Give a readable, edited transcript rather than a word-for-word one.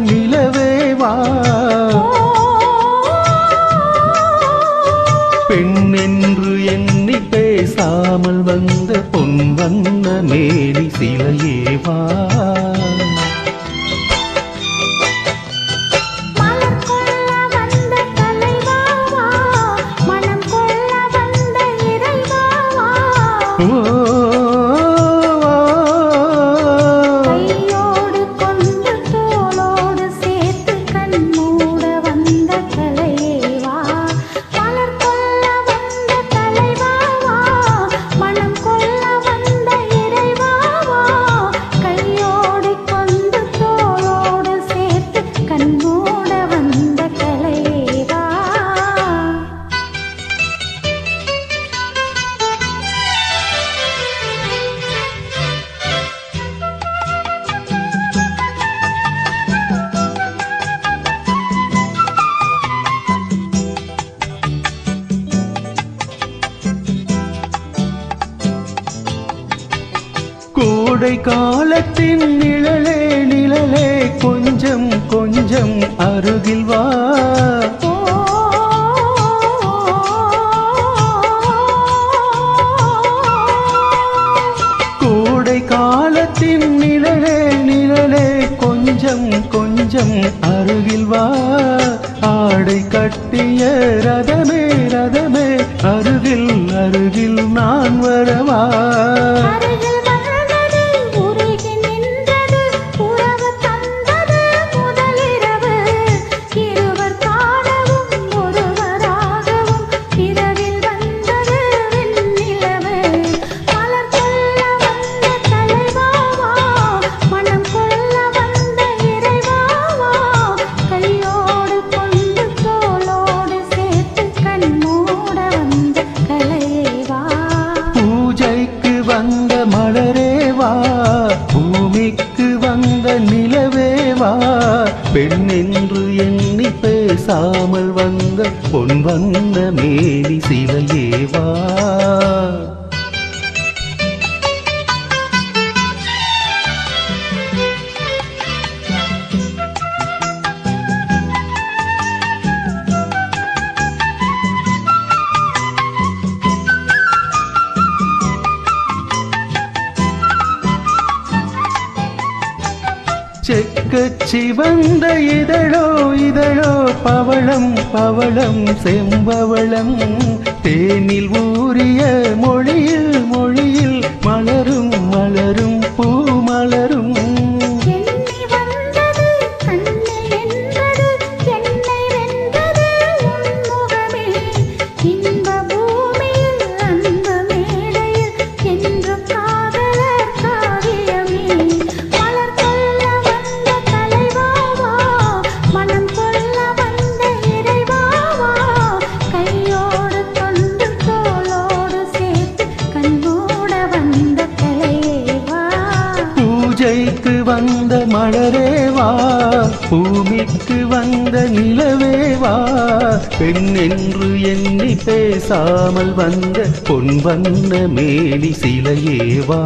நிலவே வா. பெண் என்று எண்ணி பேசாமல் வந்த பொன் வண்ண மேனி சிலையே வா. கோடை காலத்தின் நிழலே நிழலே கொஞ்சம் கொஞ்சம் அருகில் வா. கோடை காலத்தின் நிழலே நிழலே கொஞ்சம் கொஞ்சம் அருகில் வா. ஆடை கட்டிய ரதமே ரதமே அருகில் அருகில் நான் வரவா. பூமிக்கு வந்த நிலவே வா. பெண் என்று எண்ணி பேசாமல் வந்த பொன் வண்ண மேனி சிலையே வா. செக்கச் சிவந்த இதழோ இதழோ பவளம் பவளம் செம்பவளம் தேனில் ஊறிய மொழியில் மொழியில் மலரும் மலரும் பூ மலரும். பூஜைக்கு வந்த மலரே வா. பூமிக்கு வந்த நிலவே வா. பெண் என்று எண்ணி பேசாமல் வந்த பொன் வண்ண மேனி சிலையே வா.